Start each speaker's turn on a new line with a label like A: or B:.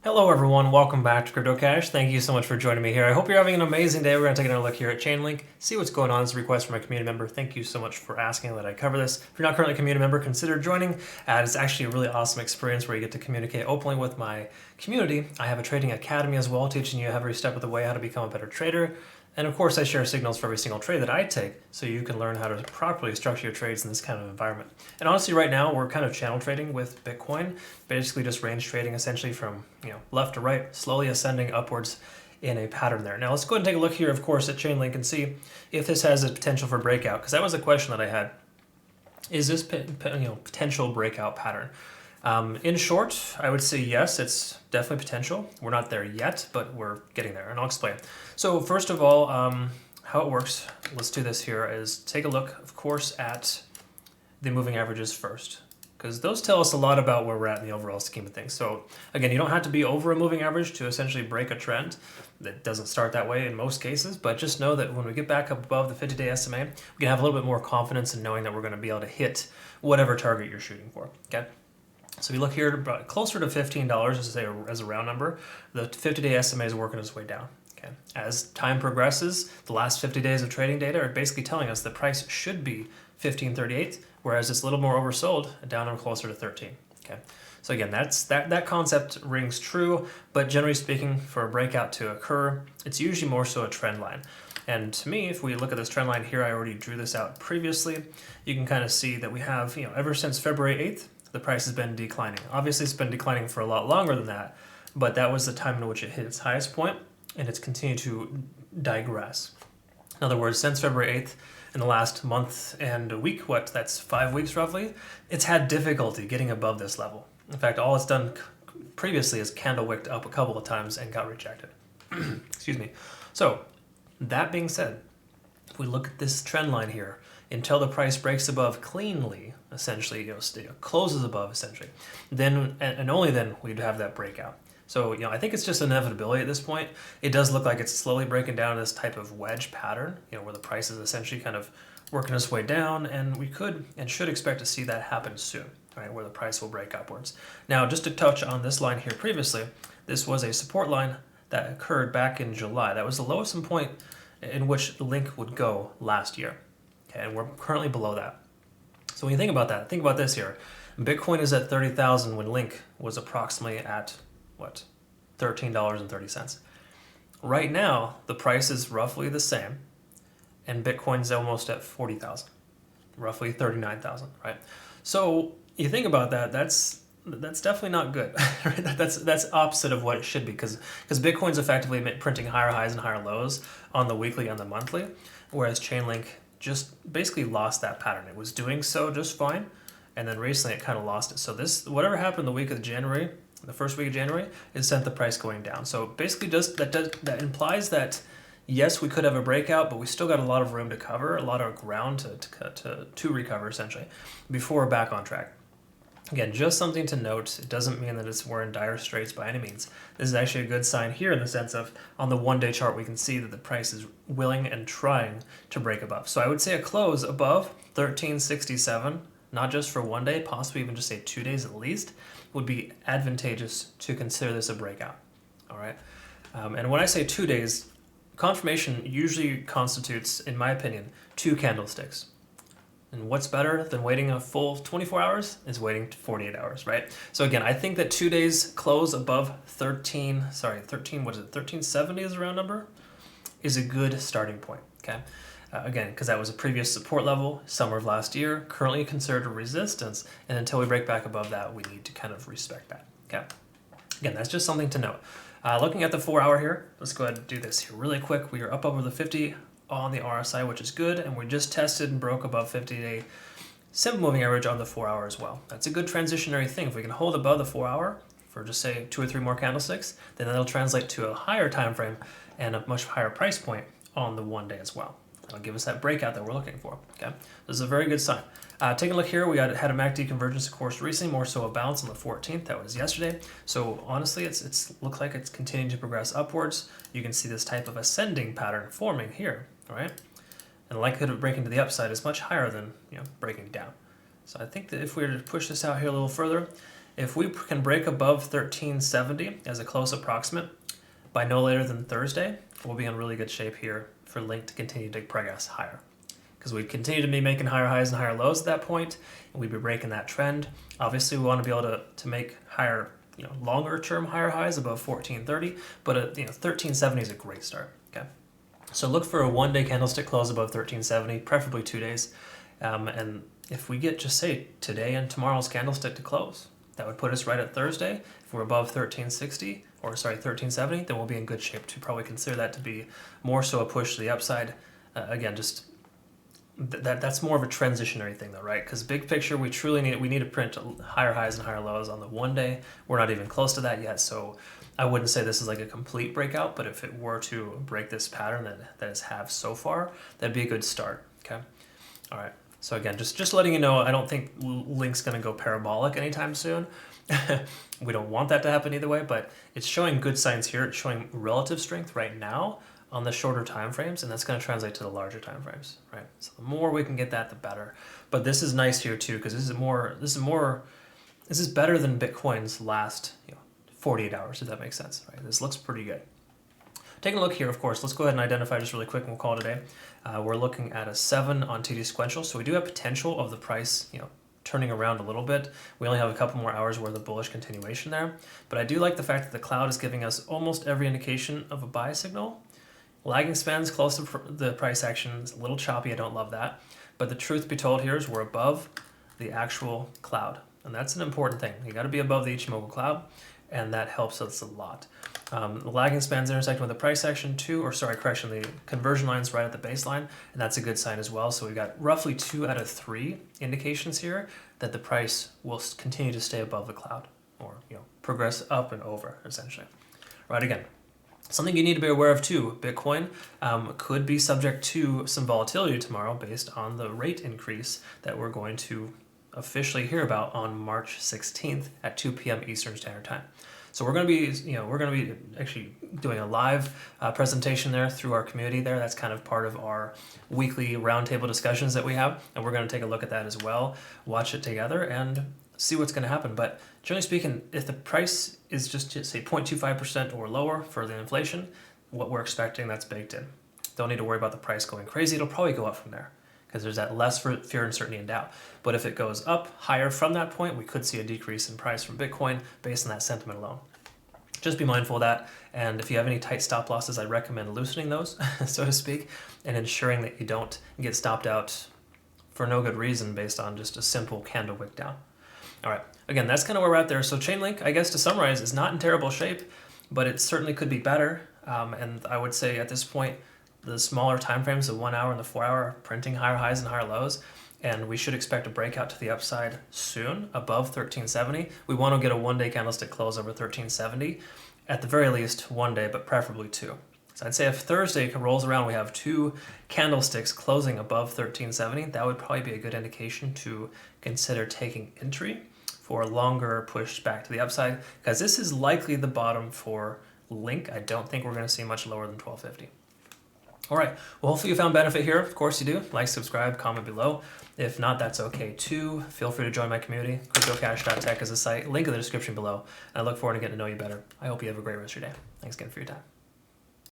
A: Hello everyone, welcome back to CryptoCache. Thank you so much for joining me here. I hope you're having an amazing day. We're going to take another look here at Chainlink, see what's going on. It's a request from a community member. Thank you so much for asking that I cover this. If you're not currently a community member, consider joining. It's actually a really awesome experience where you get to communicate openly with my community. I have a trading academy as well, teaching you every step of the way how to become a better trader. And of course, I share signals for every single trade that I take, so you can learn how to properly structure your trades in this kind of environment. And honestly, right now, we're kind of channel trading with Bitcoin, basically just range trading essentially from left to right, slowly ascending upwards in a pattern there. Now let's go ahead and take a look here, of course, at Chainlink and see if this has a potential for breakout, because that was a question that I had. Is this potential breakout pattern? In short, I would say yes, it's definitely potential. We're not there yet, but we're getting there, and I'll explain. So first of all, how it works, let's do this here, is take a look, of course, at the moving averages first, because those tell us a lot about where we're at in the overall scheme of things. So again, you don't have to be over a moving average to essentially break a trend. That doesn't start that way in most cases, but just know that when we get back up above the 50-day SMA, we can have a little bit more confidence in knowing that we're going to be able to hit whatever target you're shooting for, okay? So if you look here, about closer to $15 as a round number, the 50-day SMA is working its way down. Okay. As time progresses, the last 50 days of trading data are basically telling us the price should be 15.38, whereas it's a little more oversold, down and closer to 13. Okay. So again, that concept rings true, but generally speaking, for a breakout to occur, it's usually more so a trend line. And to me, if we look at this trend line here, I already drew this out previously, you can kind of see that we have, ever since February 8th, the price has been declining. Obviously, it's been declining for a lot longer than that, but that was the time in which it hit its highest point, and it's continued to digress. In other words, since February 8th, in the last month and a week, that's 5 weeks roughly, it's had difficulty getting above this level. In fact, all it's done previously is candle wicked up a couple of times and got rejected. Excuse me. So, that being said, if we look at this trend line here, until the price breaks above cleanly, essentially, closes above essentially, then and only then we'd have that breakout. So, I think it's just inevitability at this point. It does look like it's slowly breaking down this type of wedge pattern, where the price is essentially kind of working its way down, and we could and should expect to see that happen soon, right, where the price will break upwards. Now, just to touch on this line here previously, this was a support line that occurred back in July. That was the lowest point in which the Link would go last year. Okay, and we're currently below that. So when you think about that, think about this here. Bitcoin is at 30,000 when Link was approximately at, what, $13.30. Right now, the price is roughly the same, and Bitcoin's almost at 40,000, roughly 39,000, right? So you think about that, that's definitely not good, right? That's opposite of what it should be, because Bitcoin's effectively printing higher highs and higher lows on the weekly and the monthly, whereas Chainlink just basically lost that pattern. It was doing so just fine, and then recently it kind of lost it. So whatever happened the week of January, the first week of January, it sent the price going down. So basically that implies that yes, we could have a breakout, but we still got a lot of room to cover, a lot of ground to recover essentially before we're back on track. Again, just something to note. It doesn't mean that we're in dire straits by any means. This is actually a good sign here in the sense of on the one-day chart, we can see that the price is willing and trying to break above. So I would say a close above 1367, not just for one day, possibly even just say 2 days at least, would be advantageous to consider this a breakout. All right. And when I say 2 days, confirmation usually constitutes, in my opinion, 2 candlesticks. And what's better than waiting a full 24 hours is waiting 48 hours, right? So again, I think that 2 days close above 1370 is the round number, is a good starting point, okay? Again, because that was a previous support level, summer of last year, currently considered a resistance, and until we break back above that, we need to kind of respect that, okay? Again, that's just something to note. Looking at the 4 hour here, let's go ahead and do this here really quick. We are up over the 50 on the RSI, which is good, and we just tested and broke above 50-day simple moving average on the 4 hour as well. That's a good transitionary thing. If we can hold above the 4 hour for just say 2 or 3 more candlesticks, then that'll translate to a higher time frame and a much higher price point on the 1 day as well. That'll give us that breakout that we're looking for. Okay, this is a very good sign. Taking a look here, we had a MACD convergence, of course, recently, more so a bounce on the 14th. That was yesterday. So honestly, it's looks like it's continuing to progress upwards. You can see this type of ascending pattern forming here, all right? And the likelihood of breaking to the upside is much higher than breaking down. So I think that if we were to push this out here a little further, If we can break above 1370 as a close approximate by no later than Thursday, we'll be in really good shape here for Link to continue to progress higher. Because we'd continue to be making higher highs and higher lows at that point, and we'd be breaking that trend. Obviously, we want to be able to make higher, longer term higher highs above 1430, but 1370 is a great start. Okay, so look for a 1-day candlestick close above 1370, preferably 2 days, and if we get just say today and tomorrow's candlestick to close, that would put us right at Thursday. If we're above 1370, then we'll be in good shape to probably consider that to be more so a push to the upside. Again, just that's more of a transitionary thing though, right? Because big picture, we need to print higher highs and higher lows on the 1 day. We're not even close to that yet, so I wouldn't say this is like a complete breakout, but if it were to break this pattern that it's have so far, that'd be a good start. Okay, all right. So again, just letting you know, I don't think Link's going to go parabolic anytime soon. We don't want that to happen either way, but it's showing good signs here. It's showing relative strength right now on the shorter time frames, and that's going to translate to the larger time frames, right? So the more we can get that, the better. But this is nice here too, because this is better than Bitcoin's last 48 hours, if that makes sense, right? This looks pretty good. Taking a look here, of course, let's go ahead and identify just really quick and we'll call it a day. We're looking at a 7 on TD sequential, so we do have potential of the price, turning around a little bit. We only have a couple more hours worth of bullish continuation there, but I do like the fact that the cloud is giving us almost every indication of a buy signal. Lagging spans close to the price action is a little choppy. I don't love that, but the truth be told here is we're above the actual cloud, and that's an important thing. You got to be above the Ichimoku cloud, and that helps us a lot. The lagging spans intersecting with the price action the conversion line's right at the baseline, and that's a good sign as well. So we've got roughly 2 out of 3 indications here that the price will continue to stay above the cloud, or progress up and over, essentially. Right, again, something you need to be aware of too, Bitcoin could be subject to some volatility tomorrow based on the rate increase that we're going to officially hear about on March 16th at 2 p.m. Eastern Standard Time. So we're going to be actually doing a live presentation there through our community there. That's kind of part of our weekly roundtable discussions that we have, and we're going to take a look at that as well, watch it together, and see what's going to happen. But generally speaking, if the price is just say 0.25% or lower for the inflation, what we're expecting, that's baked in. Don't need to worry about the price going crazy. It'll probably go up from there, because there's that less fear, uncertainty, and doubt. But if it goes up higher from that point, we could see a decrease in price from Bitcoin based on that sentiment alone. Just be mindful of that, and if you have any tight stop losses, I recommend loosening those, so to speak, and ensuring that you don't get stopped out for no good reason based on just a simple candle wick down. All right, again, that's kind of where we're at there. So Chainlink, I guess to summarize, is not in terrible shape, but it certainly could be better, and I would say at this point, the smaller time frames, the 1 hour and the 4 hour, are printing higher highs and higher lows, and we should expect a breakout to the upside soon above 1370. We want to get a 1-day candlestick close over 1370, at the very least 1 day, but preferably 2. So I'd say if Thursday rolls around, we have 2 candlesticks closing above 1370, that would probably be a good indication to consider taking entry for a longer push back to the upside, because this is likely the bottom for Link. I don't think we're going to see much lower than 1250. All right, well, hopefully you found benefit here. Of course you do. Like, subscribe, comment below. If not, that's okay too. Feel free to join my community. CryptoCache.tech is the site. Link in the description below. And I look forward to getting to know you better. I hope you have a great rest of your day. Thanks again for your time.